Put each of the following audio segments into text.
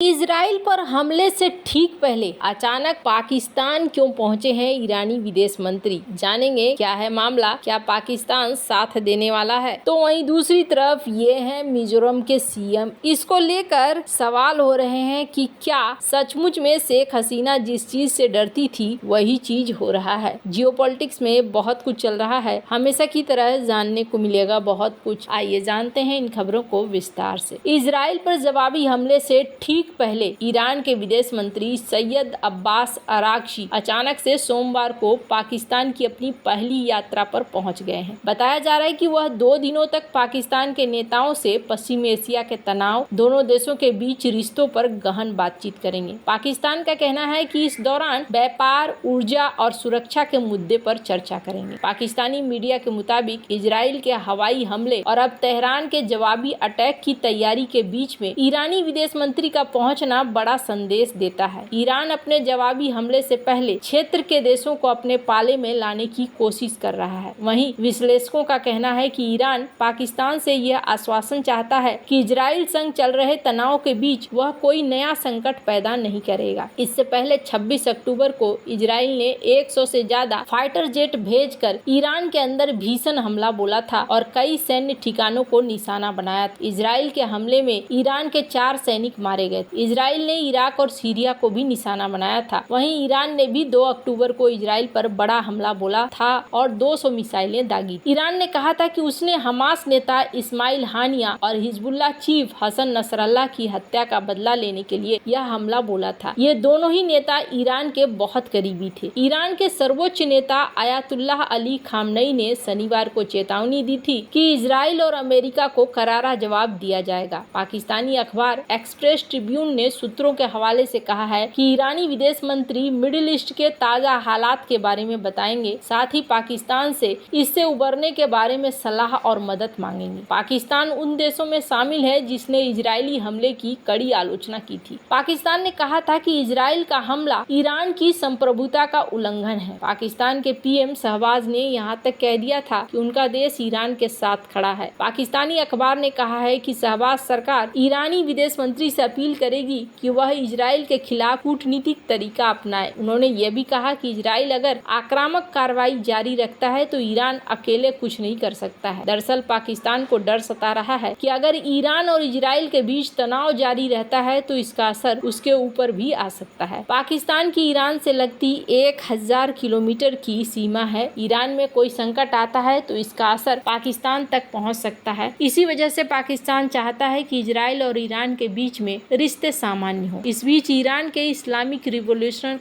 Israel पर हमले से ठीक पहले अचानक पाकिस्तान क्यों पहुंचे हैं ईरानी विदेश मंत्री, जानेंगे क्या है मामला, क्या पाकिस्तान साथ देने वाला है। तो वहीं दूसरी तरफ ये है मिजोरम के सीएम, इसको लेकर सवाल हो रहे हैं कि क्या सचमुच में शेख हसीना जिस चीज से डरती थी वही चीज हो रहा है। जियोपॉलिटिक्स में बहुत कुछ चल रहा है, हमेशा की तरह जानने को मिलेगा बहुत कुछ। आइए जानते हैं इन खबरों को विस्तार से। इजराइल पर जवाबी हमले से ठीक पहले ईरान के विदेश मंत्री सैयद अब्बास अरागची अचानक से सोमवार को पाकिस्तान की अपनी पहली यात्रा पर पहुंच गए हैं। बताया जा रहा है कि वह 2 दिनों तक पाकिस्तान के नेताओं से पश्चिम एशिया के तनाव, दोनों देशों के बीच रिश्तों पर गहन बातचीत करेंगे। पाकिस्तान का कहना है कि इस दौरान व्यापार, ऊर्जा और सुरक्षा के मुद्दे पर चर्चा करेंगे। पाकिस्तानी मीडिया के मुताबिक इजराइल के हवाई हमले और अब तेहरान के जवाबी अटैक की तैयारी के बीच में ईरानी विदेश मंत्री का पहुंचना बड़ा संदेश देता है। ईरान अपने जवाबी हमले से पहले क्षेत्र के देशों को अपने पाले में लाने की कोशिश कर रहा है। वहीं विश्लेषकों का कहना है कि ईरान पाकिस्तान से यह आश्वासन चाहता है कि इजराइल संग चल रहे तनाव के बीच वह कोई नया संकट पैदा नहीं करेगा। इससे पहले 26 अक्टूबर को इजराइल ने 100 से ज्यादा फाइटर जेट भेजकर ईरान के अंदर भीषण हमला बोला था और कई सैन्य ठिकानों को निशाना बनाया। इजराइल के हमले में ईरान के 4 सैनिक मारे गए। इजराइल ने इराक और सीरिया को भी निशाना बनाया था। वहीं ईरान ने भी 2 अक्टूबर को इजराइल पर बड़ा हमला बोला था और 200 मिसाइलें दागी। ईरान ने कहा था कि उसने हमास नेता इस्माइल हानिया और हिजबुल्लाह चीफ हसन नसरल्लाह की हत्या का बदला लेने के लिए यह हमला बोला था। ये दोनों ही नेता ईरान के बहुत करीबी थे। ईरान के सर्वोच्च नेता आयतुल्लाह अली खामनेई ने शनिवार को चेतावनी दी थी कि इजराइल और अमेरिका को करारा जवाब दिया जाएगा। पाकिस्तानी अखबार एक्सप्रेस ट्रिब्यून ने सूत्रों के हवाले से कहा है कि ईरानी विदेश मंत्री मिडिल ईस्ट के ताजा हालात के बारे में बताएंगे, साथ ही पाकिस्तान से इससे उबरने के बारे में सलाह और मदद मांगेंगे। पाकिस्तान उन देशों में शामिल है जिसने इजरायली हमले की कड़ी आलोचना की थी। पाकिस्तान ने कहा था कि इजराइल का हमला ईरान की संप्रभुता का उल्लंघन है। पाकिस्तान के पीएम शहबाज ने यहाँ तक कह दिया था कि उनका देश ईरान के साथ खड़ा है। पाकिस्तानी अखबार ने कहा है कि शहबाज सरकार ईरानी विदेश मंत्री से अपील करेगी कि वह इजराइल के खिलाफ कूटनीतिक तरीका अपनाए। उन्होंने यह भी कहा कि इजराइल अगर आक्रामक कार्रवाई जारी रखता है तो ईरान अकेले कुछ नहीं कर सकता है। दरअसल पाकिस्तान को डर सता रहा है कि अगर ईरान और इजराइल के बीच तनाव जारी रहता है तो इसका असर उसके ऊपर भी आ सकता है। पाकिस्तान की ईरान से लगती 1000 किलोमीटर की सीमा है। ईरान में कोई संकट आता है तो इसका असर पाकिस्तान तक पहुंच सकता है। इसी वजह से पाकिस्तान चाहता है कि इजराइल और ईरान के बीच में रिश्ते सामान्य हो। इस बीच ईरान के इस्लामिक रिवोल्यूशनरी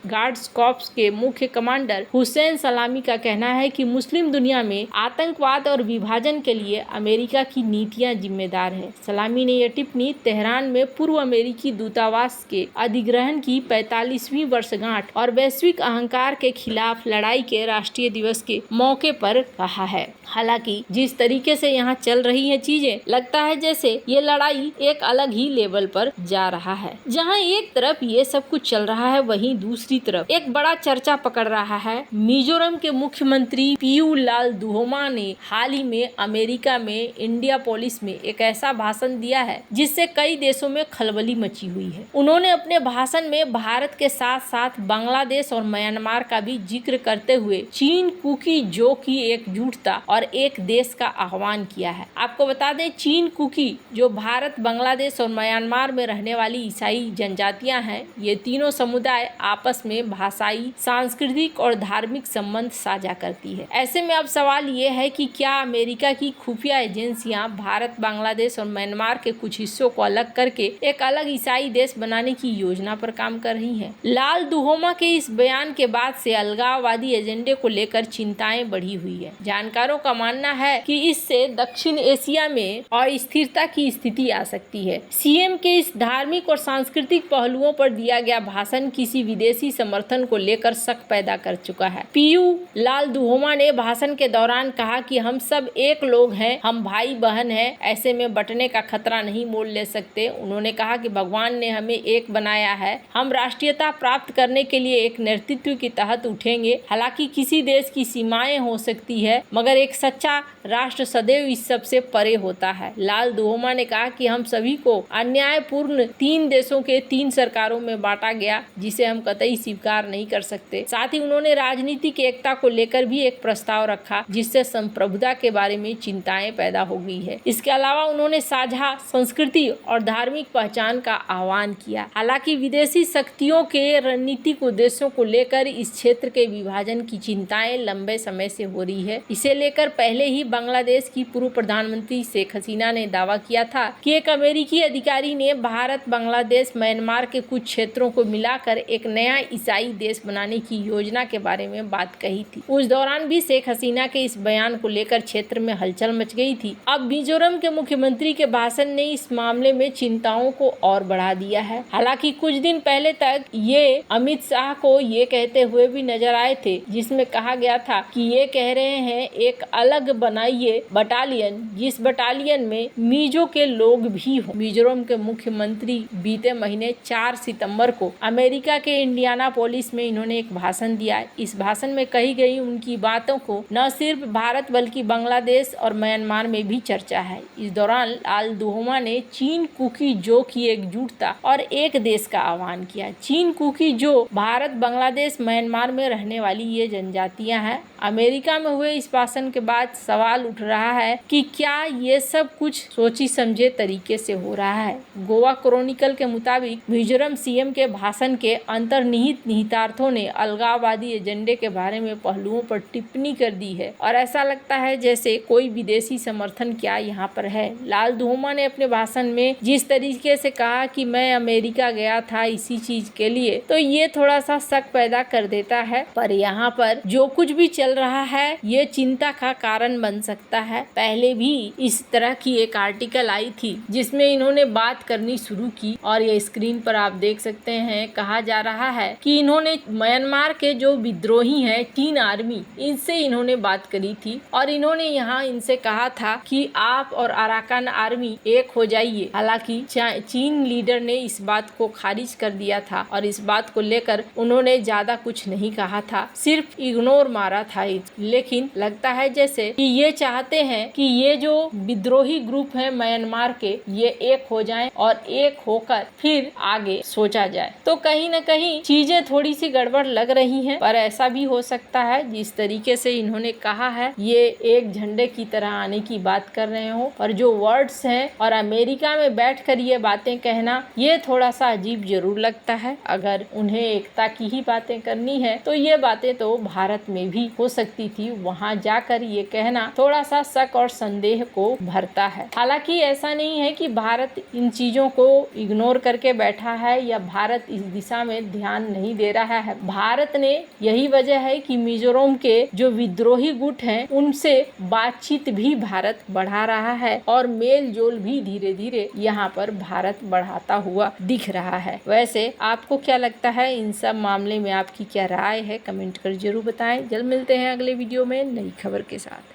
गार्ड्स कॉर्प्स के मुख्य कमांडर हुसैन सलामी का कहना है कि मुस्लिम दुनिया में आतंकवाद और विभाजन के लिए अमेरिका की नीतियां जिम्मेदार है। सलामी ने यह टिप्पणी तेहरान में पूर्व अमेरिकी दूतावास के अधिग्रहण की 45वीं वर्षगांठ और वैश्विक अहंकार के खिलाफ लड़ाई के राष्ट्रीय दिवस के मौके पर कहा है। हालांकि जिस तरीके से यहाँ चल रही है चीजें, लगता है जैसे ये लड़ाई एक अलग ही लेवल पर जा रहा है। जहाँ एक तरफ ये सब कुछ चल रहा है, वहीं दूसरी तरफ एक बड़ा चर्चा पकड़ रहा है। मिजोरम के मुख्यमंत्री पियुलाल दुहोमा ने हाल ही में अमेरिका में इंडियापोलिस में एक ऐसा भाषण दिया है जिससे कई देशों में खलबली मची हुई है। उन्होंने अपने भाषण में भारत के साथ साथ बांग्लादेश और म्यांमार का भी जिक्र करते हुए चीन कुकी जो की एकजुटता और एक देश का आह्वान किया है। आपको बता दें, चीन कुकी जो भारत, बांग्लादेश और म्यांमार में रहने वाली ईसाई जनजातियां हैं, ये तीनों समुदाय आपस में भाषाई, सांस्कृतिक और धार्मिक संबंध साझा करती है। ऐसे में अब सवाल ये है कि क्या अमेरिका की खुफिया एजेंसियां भारत, बांग्लादेश और म्यांमार के कुछ हिस्सों को अलग करके एक अलग ईसाई देश बनाने की योजना पर काम कर रही हैं। लाल दुहोमा के इस बयान के बाद से अलगाववादी एजेंडे को लेकर चिंताएं बढ़ी हुई है। जानकारों का मानना है कि इससे दक्षिण एशिया में अस्थिरता की स्थिति आ सकती है। सीएम के इस धार्मिक और सांस्कृतिक पहलुओं पर दिया गया भाषण किसी विदेशी समर्थन को लेकर शक पैदा कर चुका है। पीयू लाल दुहोमा ने भाषण के दौरान कहा कि हम सब एक लोग हैं, हम भाई बहन हैं, ऐसे में बंटने का खतरा नहीं मोल ले सकते। उन्होंने कहा कि भगवान ने हमें एक बनाया है, हम राष्ट्रीयता प्राप्त करने के लिए एक नेतृत्व के तहत उठेंगे। हालांकि किसी देश की सीमाएं हो सकती है, मगर एक सच्चा राष्ट्र सदैव इस सब से परे होता है। लाल दुहोमा ने कहा कि हम सभी को अन्यायपूर्ण पूर्ण 3 देशों के 3 सरकारों में बांटा गया, जिसे हम कतई स्वीकार नहीं कर सकते। साथ ही उन्होंने राजनीतिक एकता को लेकर भी एक प्रस्ताव रखा, जिससे संप्रभुता के बारे में चिंताएं पैदा हो गई है। इसके अलावा उन्होंने साझा संस्कृति और धार्मिक पहचान का आह्वान किया। हालांकि विदेशी शक्तियों के रणनीतिक उद्देश्यों को लेकर इस क्षेत्र के विभाजन की चिंताएं लंबे समय से हो रही है। इसे लेकर पहले ही बांग्लादेश की पूर्व प्रधानमंत्री शेख हसीना ने दावा किया था कि एक अमेरिकी अधिकारी ने भारत, बांग्लादेश, म्यांमार के कुछ क्षेत्रों को मिलाकर एक नया ईसाई देश बनाने की योजना के बारे में बात कही थी। उस दौरान भी शेख हसीना के इस बयान को लेकर क्षेत्र में हलचल मच गई थी। अब मिजोरम के मुख्यमंत्री के भाषण ने इस मामले में चिंताओं को और बढ़ा दिया है। हालांकि कुछ दिन पहले तक ये अमित शाह को ये कहते हुए भी नजर आए थे, जिसमें कहा गया था कि ये कह रहे हैं एक अलग बनाइए बटालियन, जिस बटालियन में मिजो के लोग भी हों। मिजोरम के मुख्यमंत्री बीते महीने 4 सितंबर को अमेरिका के इंडियानापोलिस में इन्होंने एक भाषण दिया। इस भाषण में कही गई उनकी बातों को न सिर्फ भारत बल्कि बांग्लादेश और म्यांमार में भी चर्चा है। इस दौरान लाल दुहोमा ने चीन कुकी जो की एकजुटता और एक देश का आह्वान किया। चीन कुकी जो भारत, बांग्लादेश, म्यांमार में रहने वाली ये जनजातियां हैं। अमेरिका में हुए इस भाषण के बाद सवाल उठ रहा है कि क्या ये सब कुछ सोची समझे तरीके से हो रहा है। गोवा क्रॉनिकल के मुताबिक मिजोरम सीएम के भाषण के अंतर्निहित निहितार्थों ने अलगाववादी एजेंडे के बारे में पहलुओं पर टिप्पणी कर दी है और ऐसा लगता है जैसे कोई विदेशी समर्थन क्या यहाँ पर है। लाल दुहोमा ने अपने भाषण में जिस तरीके से कहा कि मैं अमेरिका गया था इसी चीज के लिए, तो ये थोड़ा सा शक पैदा कर देता है। पर यहाँ पर जो कुछ भी चल रहा है ये चिंता का कारण बन सकता है। पहले भी इस तरह की एक आर्टिकल आई थी जिसमें इन्होंने बात करनी शुरू की और ये स्क्रीन पर आप देख सकते हैं। कहा जा रहा है कि इन्होंने म्यांमार के जो विद्रोही हैं चीन आर्मी, इनसे इन्होंने बात करी थी और इन्होंने यहाँ इनसे कहा था कि आप और अराकान आर्मी एक हो जाइए। हालांकि चीन लीडर ने इस बात को खारिज कर दिया था और इस बात को लेकर उन्होंने ज्यादा कुछ नहीं कहा था, सिर्फ इग्नोर मारा था। लेकिन लगता है जैसे कि ये चाहते हैं कि ये जो विद्रोही ग्रुप है म्यांमार के, ये एक हो जाएं और एक होकर फिर आगे सोचा जाए। तो कहीं न कहीं चीजें थोड़ी सी गड़बड़ लग रही हैं, पर ऐसा भी हो सकता है जिस तरीके से इन्होंने कहा है ये एक झंडे की तरह आने की बात कर रहे हो, और जो वर्ड्स हैं और अमेरिका में बैठकर ये बातें कहना, ये थोड़ा सा अजीब जरूर लगता है। अगर उन्हें एकता की ही बातें करनी है तो ये बातें तो भारत में भी हो सकती थी, वहां जाकर ये कहना थोड़ा सा शक और संदेह को भरता है। हालांकि ऐसा नहीं है कि भारत इन चीजों को इग्नोर करके बैठा है या भारत इस दिशा में ध्यान नहीं दे रहा है। भारत ने, यही वजह है कि मिजोरम के जो विद्रोही गुट हैं उनसे बातचीत भी भारत बढ़ा रहा है और मेल जोल भी धीरे धीरे यहाँ पर भारत बढ़ाता हुआ दिख रहा है। वैसे आपको क्या लगता है, इन सब मामले में आपकी क्या राय है, कमेंट कर जरूर बताएं। जल्द मिलते हैं अगले वीडियो में नई खबर के साथ।